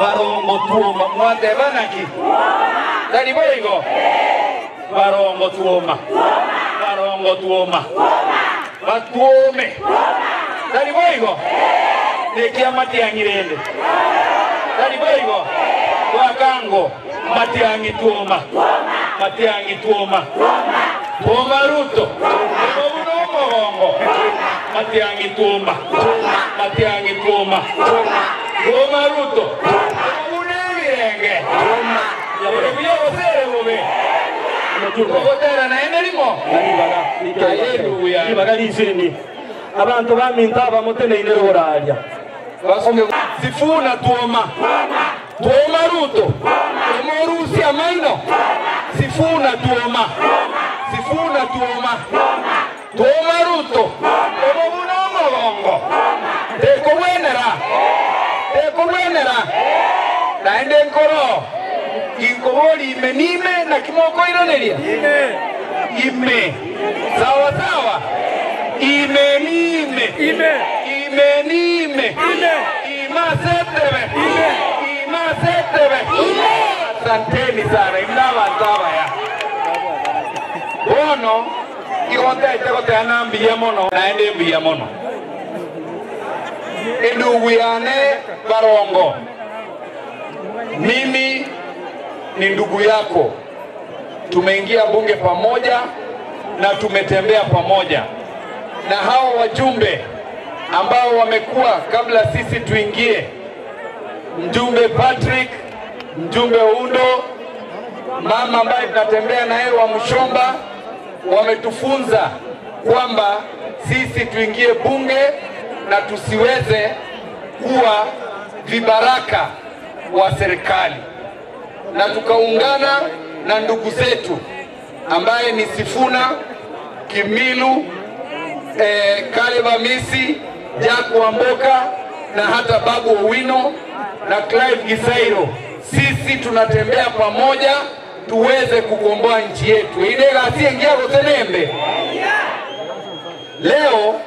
Barongo tuoma mwate banaki. Tani boigo. Barongo tuoma. Barongo tuoma. Batuome. Tani boigo. Nekia matiangi rende. Tani boigo. Wakango matiangi tuoma. Matiangi tuoma. Tuoma ruto. Bongo. Matiangi tuoma. Matiangi tuoma. Tuoma ruto. Unirenge. Yabore biyo sere bobe. Kogotera na enelimo. Haleluya. Ibagali sini. Abantu baminta bamutene inero oralia. Basonge sifuna tuoma. Tuoma ruto. Emorusi amaino. Sifuna tuoma. Sifuna tuoma. Tuoma ruto. Omobuna omobongo. Teko wenera. Teko wenera. Naende nkoro. Inkobori imenime na kimoko ironeria. Ime. Sawa sawa. Imenime. Imenime. Imasetebe. Imasetebe. Asanteni sana. Imdaba zaba ya. Bono. Ikote anambia mono. Naende mbia mono. Ndugu yane Barongo. Mimi ni ndugu yako. Tumeingia bunge pamoja na tumetembea pamoja. Na hao wajumbe ambao wamekuwa kabla sisi tuingie, mjumbe Patrick, mjumbe Undo, mama ambaye tunatembea na yeye wa Mshomba, wametufunza kwamba sisi tuingie bunge na tusiweze kuwa vibaraka wa serikali, na tukaungana na ndugu zetu ambaye ni Sifuna Kimilu, Kaleba Misi, Jack Wamboka na hata Babu Owino na Clive Gisairo. Sisi tunatembea pamoja tuweze kukomboa nchi yetu. Inega asiingia Rosenembe. Leo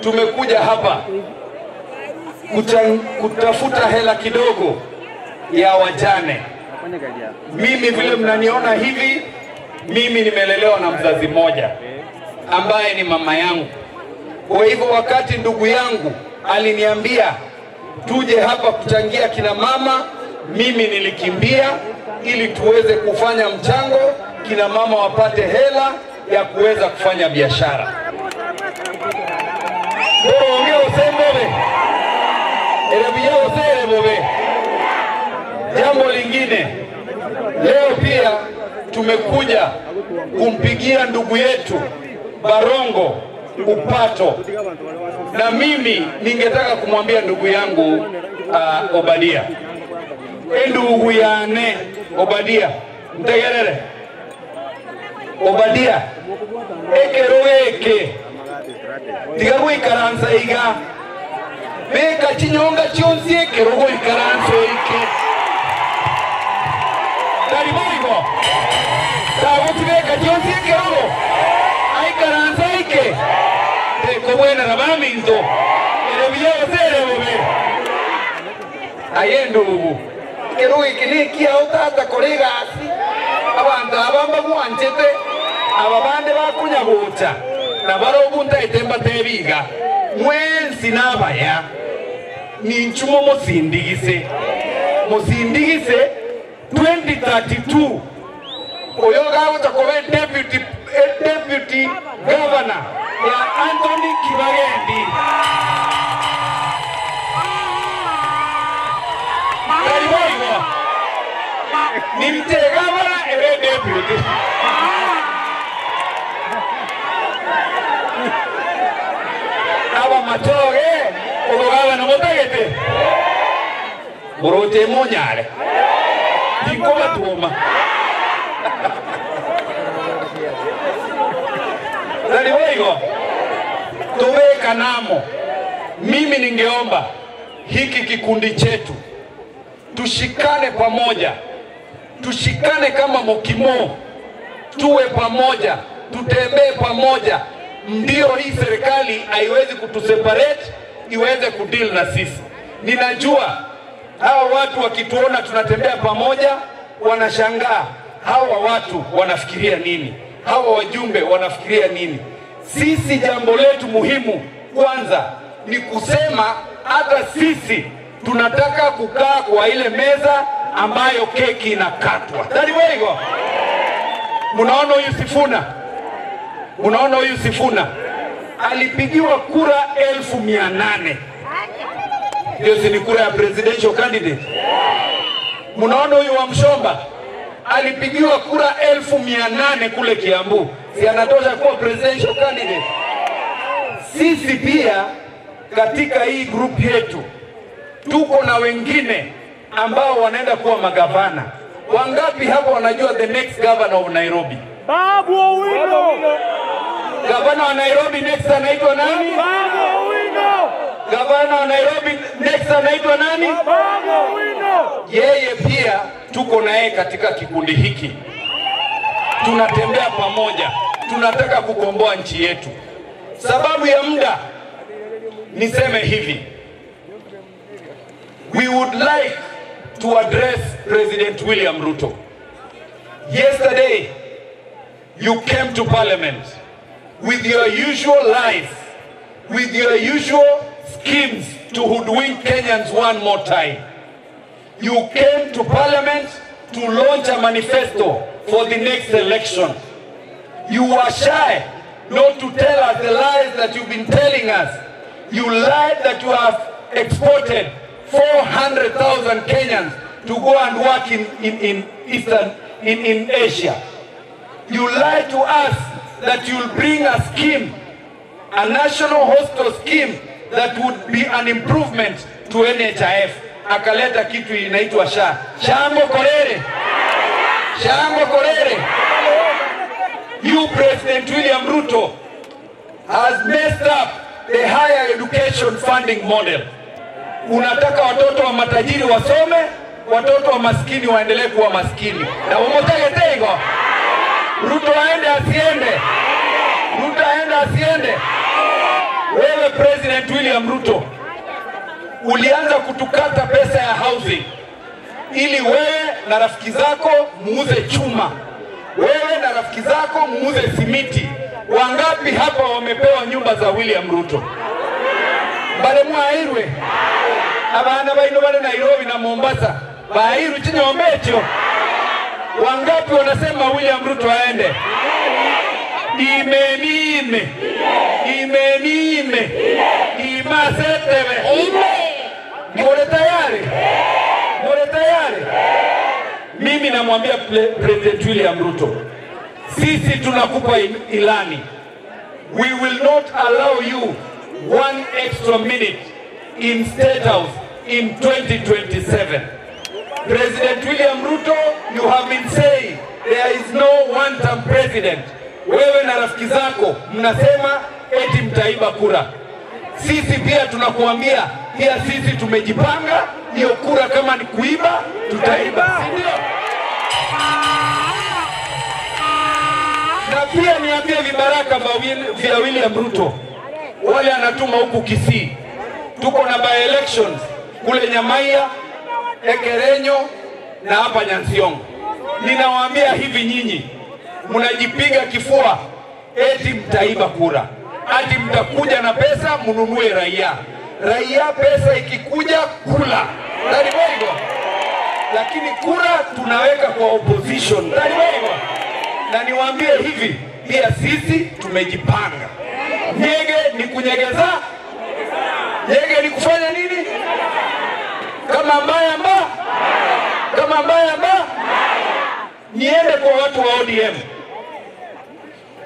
tumekuja hapa kutafuta hela kidogo ya wajane. Mimi vile mnaniona hivi, mimi nimelelewa na mzazi mmoja ambaye ni mama yangu. Kwa hivyo wakati ndugu yangu aliniambia tuje hapa kuchangia kina mama, mimi nilikimbia ili tuweze kufanya mchango, kina mama wapate hela ya kuweza kufanya biashara. Jambo lingine, leo pia tumekuja kumpigia ndugu yetu Barongo upato, na mimi ningetaka kumwambia ndugu yangu Obadia, ndugu yane Obadia, mtegerere Obadia, ekeroeke tigawe ikaransa iga beka chinyonga chionsi ekerogo ikaransa ike tariboigo tawo tibeka chionsi ekerogo aikaransa ike teko buena na baminto erebiyo zere bobe ayendo ubu kerogo ikinikia otata kolegasi abantu abamba bwanchete ababande bakunyagucha na barobunta itemba tebiga mwensi nabaya ninchumo mosindigise 2032 oyoga utakobe deputy governor ya Anthony Kibagendi. Kariboigo nimte governor ebe deputy matoge ogogawa no motagete borote monyare dikoba tuoma dali wego toweka namo. Mimi ningeomba hiki kikundi chetu tushikane pamoja, tushikane kama mokimo, tuwe pamoja, tutembee pamoja. Ndio hii serikali haiwezi kutuseparate, iweze kudeal na sisi. Ninajua Hawa watu wakituona tunatembea pamoja wanashangaa, hawa watu wanafikiria nini? Hawa wajumbe wanafikiria nini? Sisi jambo letu muhimu kwanza ni kusema hata sisi tunataka kukaa kwa ile meza ambayo keki inakatwa. Tani wego. Munaona huyu Sifuna? Munaona huyu Sifuna? Alipigiwa kura 1800. Hiyo si ni kura ya presidential candidate. Munaona huyu wa Mshomba? Alipigiwa kura 1800 kule Kiambu. Si anatosha kuwa presidential candidate? Sisi pia katika hii group yetu tuko na wengine ambao wanaenda kuwa magavana. Wangapi hapo wanajua the next governor of Nairobi? Babu Owino. Governor wa Nairobi next anaitwa nani? Babu Owino. Governor wa Nairobi next anaitwa nani? Babu Owino. Yeye pia tuko na yeye katika kikundi hiki. Tunatembea pamoja. Tunataka kukomboa nchi yetu. Sababu ya muda niseme hivi. We would like to address President William Ruto. Yesterday, you came to Parliament with your usual lies, with your usual schemes to hoodwink Kenyans one more time. You came to Parliament to launch a manifesto for the next election. You were shy not to tell us the lies that you've been telling us. You lied that you have exported 400,000 Kenyans to go and work in Asia. You lied to us that you'll bring a scheme, a national hospital scheme that would be an improvement to NHIF. Akaleta kitu inaitwa SHA. Shango Korere. Shango Korere. You, President William Ruto, has messed up the higher education funding model. Unataka watoto wa matajiri wasome, watoto wa maskini waendelee kuwa maskini. Na umotake tego. Ruto aende asiende. Ruto aende asiende. Wewe President William Ruto ulianza kutukata pesa ya housing ili wewe na rafiki zako muuze chuma. Wewe na rafiki zako muuze simiti. Wangapi hapa wamepewa nyumba za William Ruto? Bale muairwe. Abana baino bale Nairobi na Mombasa. Bairu chinyo omecho. Wangapi wanasema William Ruto aende? Imenime. Imenime. Imasetebe. Mole tayari? Mole tayari? Mimi namwambia President William Ruto, sisi tunakupa ilani. We will not allow you one extra minute in State House in 2027. President William Ruto, you have been saying there is no one-term president. Wewe na rafiki zako mnasema eti mtaiba kura. Sisi pia tunakuambia, pia sisi tumejipanga, hiyo kura kama ni kuiba, tutaiba. Ndio. Na pia niambie vibaraka vya William Ruto, wale anatuma huku Kisii. Tuko na by elections kule Nyamaiya, Ekerenyo na hapa Nyansiongo. Ninawaambia hivi nyinyi, mnajipiga kifua eti mtaiba kura. Ati mtakuja na pesa mnunue raia. Raia pesa ikikuja kula. Tariboigo. Lakini kura tunaweka kwa opposition. Tariboigo. Na niwaambie hivi, pia sisi tumejipanga. Nyege ni kunyegeza. Nyege ni kufanya nini? Kama mbaya mba. Kama mbaya mba. Niende kwa watu wa ODM.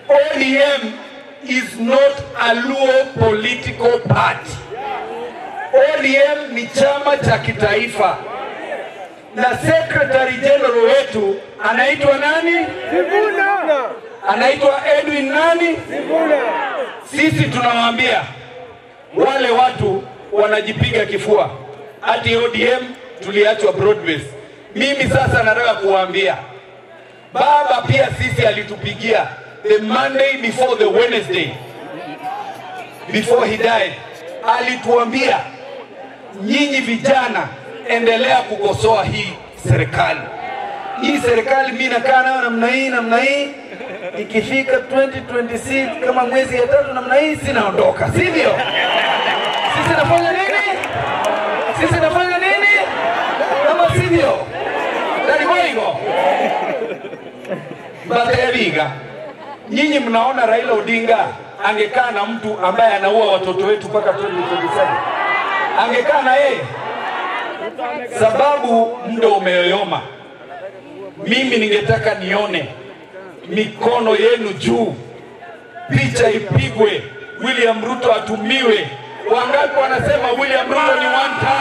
ODM is not a Luo political party. ODM ni chama cha kitaifa. Na Secretary General wetu anaitwa nani? Sifuna. Anaitwa Edwin nani? Sifuna. Sisi tunawaambia wale watu wanajipiga kifua ati ODM tuliachwa broad base. Mimi sasa nataka kuwaambia, baba pia sisi alitupigia the Monday before the Wednesday before he died. Alituambia nyinyi vijana endelea kukosoa hii serikali. Hii serikali mimi nakaa nayo namna hii, ikifika 2026 kama mwezi ya 3 namna hii sinaondoka, sivyo? Sisi nafanya nini? Kama sivyo? Ndani kwao. Batebiga. Nyinyi mnaona Raila Odinga angekaa na mtu ambaye anaua watoto wetu mpaka 2027? Angekaa na yeye? Sababu muda umeyoyoma. Mimi ningetaka nione mikono yenu juu, picha ipigwe, William Ruto atumiwe. Wangapi wanasema William Ruto ni one time?